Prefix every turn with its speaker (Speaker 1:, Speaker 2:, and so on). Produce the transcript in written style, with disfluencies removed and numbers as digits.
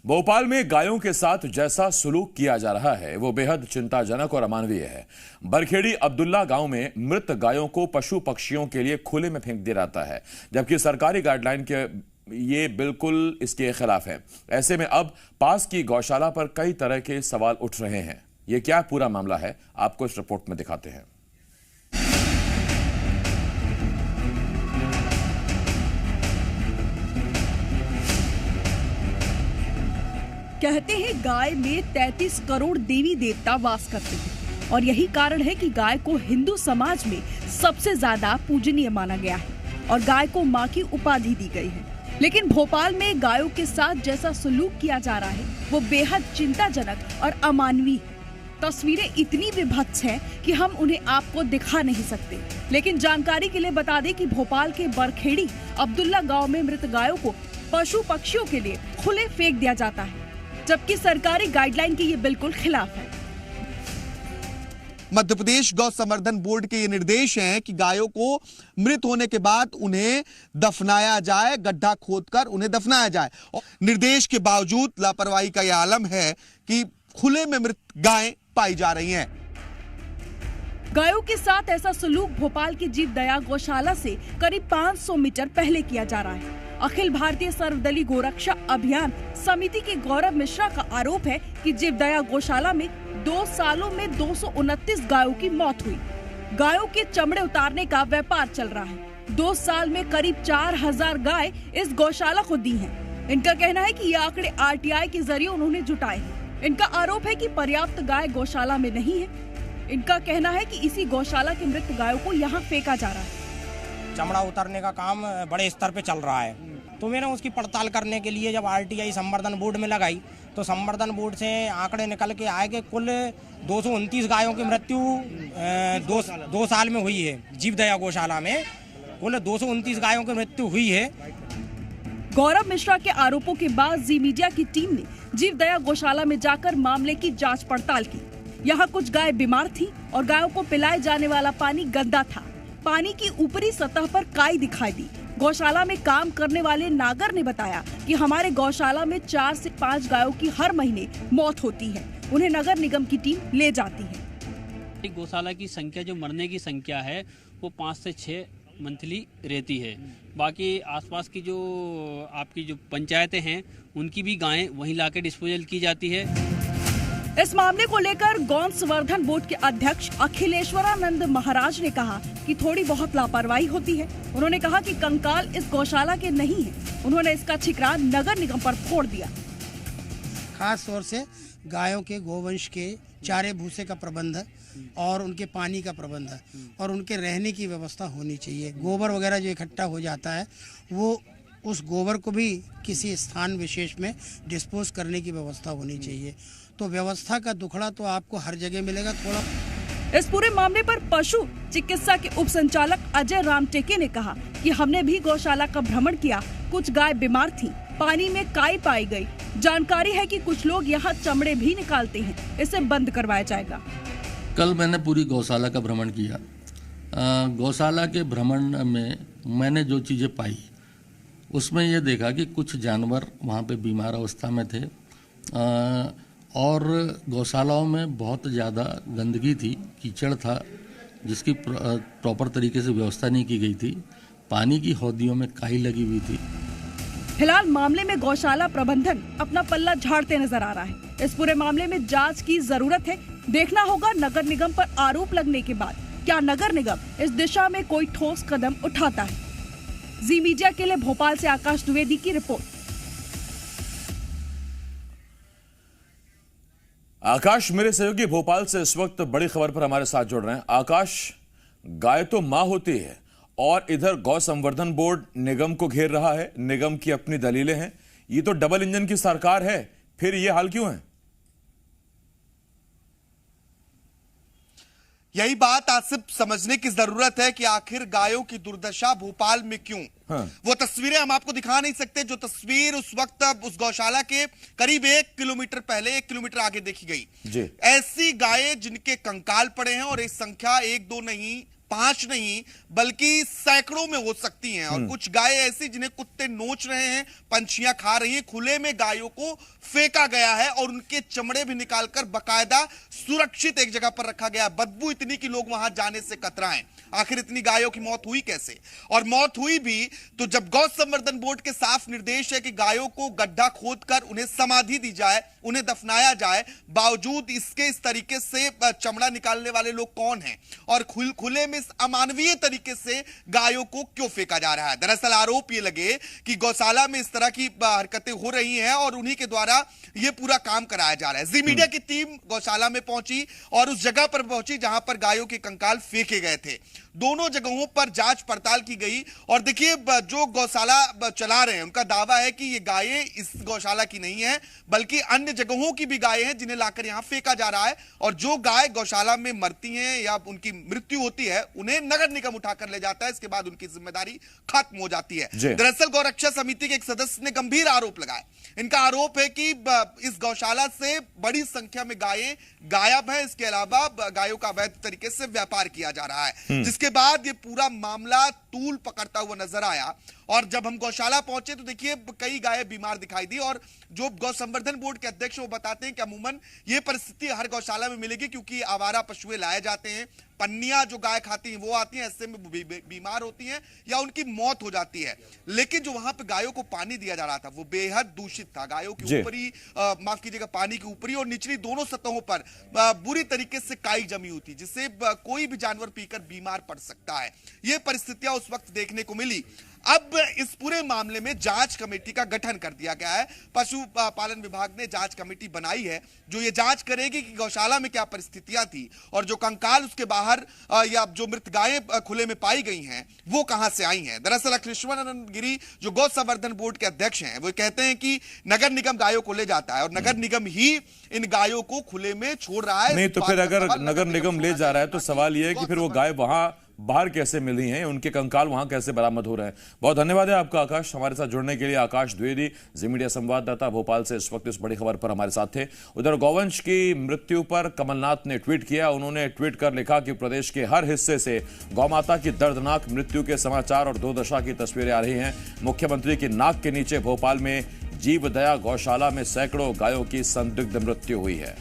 Speaker 1: भोपाल में गायों के साथ जैसा सलूक किया जा रहा है वो बेहद चिंताजनक और अमानवीय है। बरखेड़ी अब्दुल्ला गांव में मृत गायों को पशु पक्षियों के लिए खुले में फेंक दिया जाता है, जबकि सरकारी गाइडलाइन के ये बिल्कुल इसके खिलाफ है। ऐसे में अब पास की गौशाला पर कई तरह के सवाल उठ रहे हैं। ये क्या पूरा मामला है, आपको इस रिपोर्ट में दिखाते हैं।
Speaker 2: कहते हैं गाय में 33 करोड़ देवी देवता वास करते हैं और यही कारण है कि गाय को हिंदू समाज में सबसे ज्यादा पूजनीय माना गया है और गाय को मां की उपाधि दी गई है। लेकिन भोपाल में गायों के साथ जैसा सलूक किया जा रहा है वो बेहद चिंताजनक और अमानवीय है। तस्वीरें इतनी विभत्स हैं कि हम उन्हें आपको दिखा नहीं सकते। लेकिन जानकारी के लिए बता दें कि भोपाल के बरखेड़ी अब्दुल्ला गाँव में मृत गायों को पशु पक्षियों के लिए खुले फेंक दिया जाता है, जबकि सरकारी गाइडलाइन के ये बिल्कुल खिलाफ है।
Speaker 3: मध्य प्रदेश गौ संवर्धन बोर्ड के ये निर्देश हैं कि गायों को मृत होने के बाद उन्हें दफनाया जाए, गड्ढा खोदकर उन्हें दफनाया जाए। और निर्देश के बावजूद लापरवाही का यह आलम है कि खुले में मृत गायें पाई जा रही हैं।
Speaker 2: गायों के साथ ऐसा सलूक भोपाल की जीव दया गौशाला से करीब 500 मीटर पहले किया जा रहा है। अखिल भारतीय सर्वदलीय गोरक्षा अभियान समिति के गौरव मिश्रा का आरोप है कि जीव दया गौशाला में 2 सालों में 229 गायों की मौत हुई। गायों के चमड़े उतारने का व्यापार चल रहा है। 2 साल में करीब 4000 गाय इस गौशाला को दी हैं। इनका कहना है कि ये आंकड़े आरटीआई के जरिए उन्होंने जुटाए हैं। इनका आरोप है कि पर्याप्त गाय गौशाला में नहीं है। इनका कहना है कि इसी गौशाला की मृत गायों को यहाँ फेंका जा रहा है।
Speaker 4: चमड़ा उतारने का काम बड़े स्तर पे चल रहा है, तो मैंने उसकी पड़ताल करने के लिए जब आरटीआई संवर्धन बोर्ड में लगाई तो संवर्धन बोर्ड से आंकड़े निकल के आए कि कुल 229 गायों की मृत्यु 2 साल में हुई है। जीव दया गौशाला में कुल 229 गायों की मृत्यु हुई है।
Speaker 2: गौरव मिश्रा के आरोपों के बाद जी मीडिया की टीम ने जीव दया गौशाला में जाकर मामले की जाँच पड़ताल की। यहाँ कुछ गाय बीमार थी और गायों को पिलाए जाने वाला पानी गंदा था। पानी की ऊपरी सतह पर काई दिखाई दी। गौशाला में काम करने वाले नागर ने बताया कि हमारे गौशाला में 4 से 5 गायों की हर महीने मौत होती है। उन्हें नगर निगम की टीम ले जाती है।
Speaker 5: गौशाला की संख्या जो मरने की संख्या है वो 5 से 6 मंथली रहती है। बाकी आसपास की जो आपकी जो पंचायतें हैं उनकी भी गायें वहीं लाके डिस्पोजल की जाती है।
Speaker 2: इस मामले को लेकर गौ संवर्धन बोर्ड के अध्यक्ष अखिलेश्वरानंद महाराज ने कहा कि थोड़ी बहुत लापरवाही होती है। उन्होंने कहा कि कंकाल इस गौशाला के नहीं है। उन्होंने इसका ठिकरा नगर निगम पर फोड़ दिया।
Speaker 6: खास तौर से गायों के गोवंश के चारे भूसे का प्रबंध और उनके पानी का प्रबंध और उनके रहने की व्यवस्था होनी चाहिए। गोबर वगैरह जो इकट्ठा हो जाता है वो उस गोबर को भी किसी स्थान विशेष में डिस्पोज करने की व्यवस्था होनी चाहिए। तो व्यवस्था का दुखड़ा तो आपको हर जगह मिलेगा। थोड़ा
Speaker 2: इस पूरे मामले पर पशु चिकित्सा के उप संचालक अजय राम टेके ने कहा कि हमने भी गौशाला का भ्रमण किया। कुछ गाय बीमार थी, पानी में काई पाई गई। जानकारी है कि कुछ लोग यहाँ चमड़े भी निकालते हैं। इसे बंद करवाया जाएगा।
Speaker 7: कल मैंने पूरी गौशाला का भ्रमण किया। गौशाला के भ्रमण में मैंने जो चीजें पाई उसमें ये देखा कि कुछ जानवर वहाँ पे बीमार अवस्था में थे और गौशालाओं में बहुत ज़्यादा गंदगी थी, कीचड़ था जिसकी प्रॉपर तरीके से व्यवस्था नहीं की गई थी। पानी की हौदियों में काई लगी हुई थी।
Speaker 2: फिलहाल मामले में गौशाला प्रबंधन अपना पल्ला झाड़ते नजर आ रहा है। इस पूरे मामले में जांच की जरूरत है। देखना होगा नगर निगम पर आरोप लगने के बाद क्या नगर निगम इस दिशा में कोई ठोस कदम उठाता है। जी मीडिया के लिए भोपाल से आकाश द्विवेदी की रिपोर्ट।
Speaker 1: आकाश मेरे सहयोगी भोपाल से इस वक्त बड़ी खबर पर हमारे साथ जुड़ रहे हैं। आकाश, गाय तो मां होती है और इधर गौ संवर्धन बोर्ड निगम को घेर रहा है, निगम की अपनी दलीलें हैं। ये तो डबल इंजन की सरकार है, फिर ये हाल क्यों है?
Speaker 3: यही बात आसिफ समझने की जरूरत है कि आखिर गायों की दुर्दशा भोपाल में क्यों। हाँ। वो तस्वीरें हम आपको दिखा नहीं सकते जो तस्वीर उस वक्त उस गौशाला के करीब 1 किलोमीटर पहले 1 किलोमीटर आगे देखी गई। जी। ऐसी गायें जिनके कंकाल पड़े हैं और इस संख्या 1 2 नहीं 5 नहीं बल्कि सैकड़ों में हो सकती हैं। और कुछ गाय ऐसी जिन्हें कुत्ते नोच रहे हैं, पंछियां खा रही हैं। खुले में गायों को फेंका गया है और उनके चमड़े भी निकालकर बकायदा सुरक्षित एक जगह पर रखा गया है। बदबू इतनी कि लोग वहां जाने से कतराएं। आखिर इतनी गायों की मौत हुई कैसे? और मौत हुई भी तो जब गौ संवर्धन बोर्ड के साफ निर्देश है कि गायों को गड्ढा खोदकर उन्हें समाधि दी जाए, उन्हें दफनाया जाए, बावजूद इसके इस तरीके से चमड़ा निकालने वाले लोग कौन हैं और खुले में इस अमानवीय तरीके से गायों को क्यों फेंका जा रहा है? दरअसल आरोप ये लगे कि गौशाला में इस तरह की हरकतें हो रही हैं और उन्हीं के द्वारा ये पूरा काम कराया जा रहा है। जी मीडिया की टीम गौशाला में पहुंची और उस जगह पर पहुंची जहां पर गायों के कंकाल फेंके गए थे। दोनों जगहों पर जांच पड़ताल की गई और देखिए जो गौशाला चला रहे हैं उनका दावा है कि ये गायें इस गौशाला की नहीं है बल्कि अन्य जगहों की भी गायें हैं जिन्हें लाकर यहां फेंका जा रहा है। और जो गाय गौशाला में मरती हैं या उनकी मृत्यु होती है उन्हें नगर निगम उठाकर ले जाता है। इसके बाद उनकी जिम्मेदारी खत्म हो जाती है। दरअसल गौरक्षा समिति के एक सदस्य ने गंभीर आरोप लगाए। इनका आरोप है कि इस गौशाला से बड़ी संख्या में गायें गायब हैं। इसके अलावा गायों का अवैध तरीके से व्यापार किया जा रहा है, जिसके बाद ये पूरा मामला तूल पकड़ता हुआ नजर आया। और जब हम गौशाला पहुंचे तो देखिए कई गायें बीमार दिखाई दी और जो गौ संवर्धन बोर्ड के अध्यक्ष वो बताते हैं कि अमूमन ये परिस्थिति हर गौशाला में मिलेगी क्योंकि आवारा पशुएं लाए जाते हैं, पन्नियां जो गाय खाती हैं वो आती हैं, ऐसे में बीमार होती हैं या उनकी मौत हो जाती है। लेकिन जो वहां पे गायों को पानी दिया जा रहा था वो बेहद दूषित था। गायों के ऊपरी माफ कीजिएगा पानी की ऊपरी और निचली दोनों सतहों पर बुरी तरीके से काई जमी हुई थी जिससे कोई भी जानवर पीकर बीमार पड़ सकता है। ये परिस्थितियां उस वक्त देखने को मिली। अब इस पूरे मामले में जांच कमेटी का गठन कर दिया गया है। पशु पालन विभाग ने जांच कमेटी बनाई है जो ये जांच करेगी कि गौशाला में क्या परिस्थितियां थी और जो कंकाल उसके बाहर या जो मृत गायें खुले में पाई गई हैं वो कहां से आई हैं। दरअसल अखिलेश्वरानंद गिरी जो गौ संवर्धन बोर्ड के अध्यक्ष हैं वो कहते हैं कि नगर निगम गायों को ले जाता है और नगर निगम ही इन गायों को खुले में छोड़ रहा है।
Speaker 1: नहीं तो फिर अगर नगर निगम ले जा रहा है तो सवाल यह है कि फिर वो गाय वहां बाहर कैसे मिली हैं, उनके कंकाल वहां कैसे बरामद हो रहे हैं। बहुत धन्यवाद है आपका आकाश, हमारे साथ जुड़ने के लिए। आकाश द्विवेदी, जी मीडिया संवाददाता भोपाल से इस वक्त इस बड़ी खबर पर हमारे साथ थे। उधर गौवंश की मृत्यु पर कमलनाथ ने ट्वीट किया। उन्होंने ट्वीट कर लिखा कि प्रदेश के हर हिस्से से गौमाता की दर्दनाक मृत्यु के समाचार और दुर्दशा की तस्वीरें आ रही हैं। मुख्यमंत्री की नाक के नीचे भोपाल में जीवदया गौशाला में सैकड़ों गायों की संदिग्ध मृत्यु हुई है।